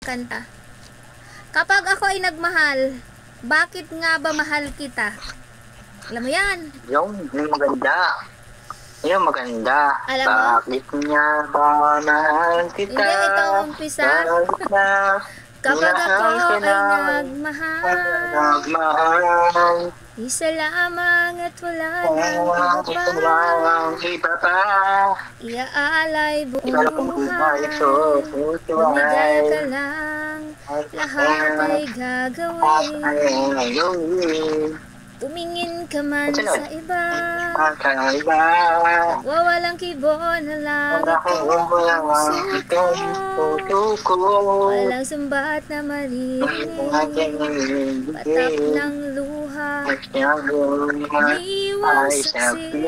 kanta. Kapag ako ay nagmahal, bakit nga ba mahal kita? Alam mo yan? Yung maganda. Yung maganda. Alam mo? Bakit nga ba mahal kita? Hindi, ito ang umpisa. Bakit na Kapag ako minahal ka ay na, nagmahal, nagmahal, isa lamang at wala nang iba pa. Iaalay buong Ikaw kung buhay. Bumigay ka lang, lahat ay gagawin. Tumingin ka man sa iba, wawalang kibo na lang puso ko. Walang sumbat na maririnig, patak ng luha, iniwang saksi.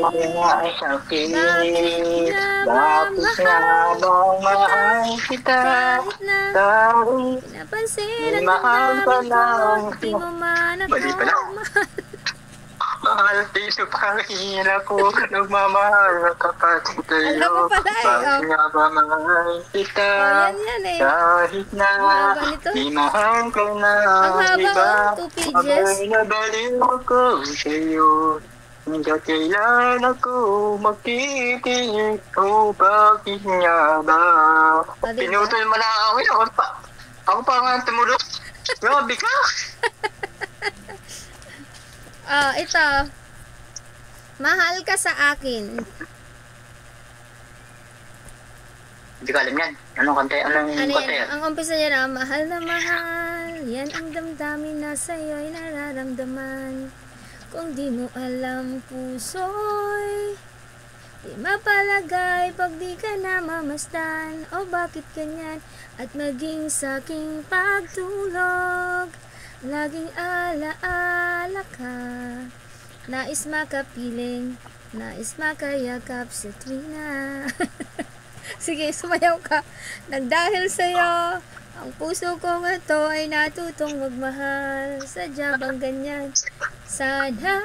Bakit nga ba mahal kita? kahit na pinapansin ang damdamin ko, di mo man ako mahal. Mahal dito pangin ako, nagmamahal na kapatid tayo. Alam mo pala eh, Bakit nga ba mahal kita? Yan eh. Kahit na di mahal ka na Ang haba iba, oh, 2 pages. abay nabaliw ako sa'yo. Hanggang kailan ako magtitingin, o bakit nga ba? Diba? Pinutol mo na ako, ako pa nga tumulog. Grabe ka! Ito. Mahal ka sa akin. Hindi ko alam yan. Anong kanta? Anong Ano kanta yan? yan? Ang umpisa niya na, mahal na mahal. Yan ang damdamin na sa'yo'y nararamdaman. Kung di mo alam puso'y di mapalagay pag di ka na mamasdan. O bakit ganyan? At maging sa'king pagtulog, laging alaala ka. Nais makapiling, nais makayakap sa tuwina. Sige, sumayaw ka. Nagdahil sa'yo, ang puso kong ito ay natutong magmahal. Sadya bang ganyan? Sana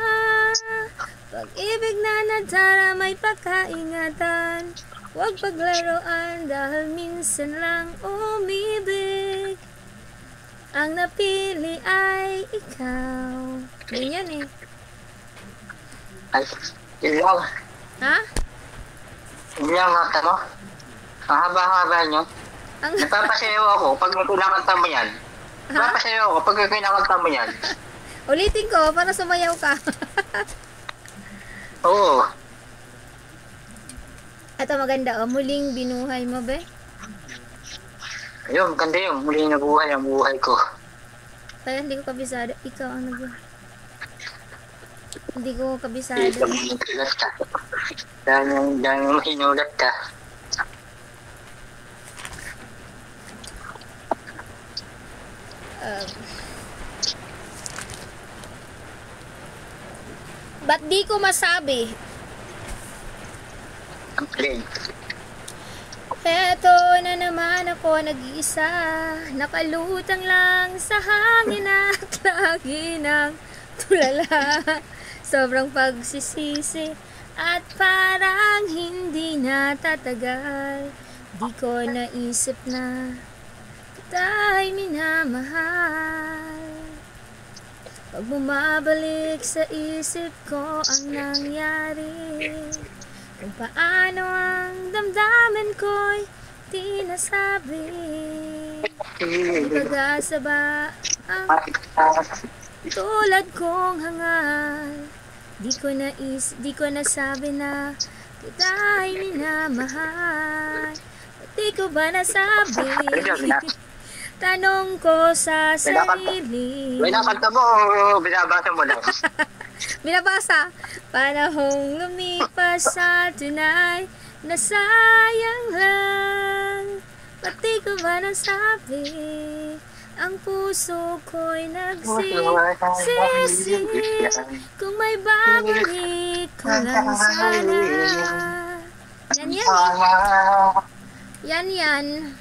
pag-ibig na nadara may pagkaingatan. Huwag paglaruan dahil minsan lang umibig. Ang napili ay ikaw. Ganyan eh. Ay, yun lang. Ha? Yun lang ang kanta mo. Ang haba-haba nyo. Napapasayaw ako pag kinakanta mo yan. Napapasayaw ako pag kinakanta mo yan. Ulitin ko para sumayaw ka. Oo. Ito maganda oh. Muling binuhay mo be. Ayun, maganda yun. Muli nabuhay ang buhay ko. Kaya hindi ko kabisado. Ikaw ang hindi ko kabisado. Hinulat ka. Dahil hinulat ka. Ba't di ko masabi? Okay. Eto na naman ako nag-iisa, nakalutang lang sa hangin at lagi ng tulala. Sobrang pagsisisi at parang hindi na tatagal. Di ko naisip na kita'y minamahal. Pag bumabalik sa isip ko ang nangyari, kung paano ang damdamin ko'y di nasabi. Ang pag-asa ba ang tulad kong hangal? Di ko nasabi na kita'y minamahal. Di ko ba nasabi? Tanong ko sa sarili. May nakanta mo o binabasa mo lang? Binabasa. Panahong lumipas sa tunay na sayang lang. Pati ko ba nasabi? Ang puso ko'y nagsisisi. Kung may babalik ko lang sana. Yan yan. Yan yan.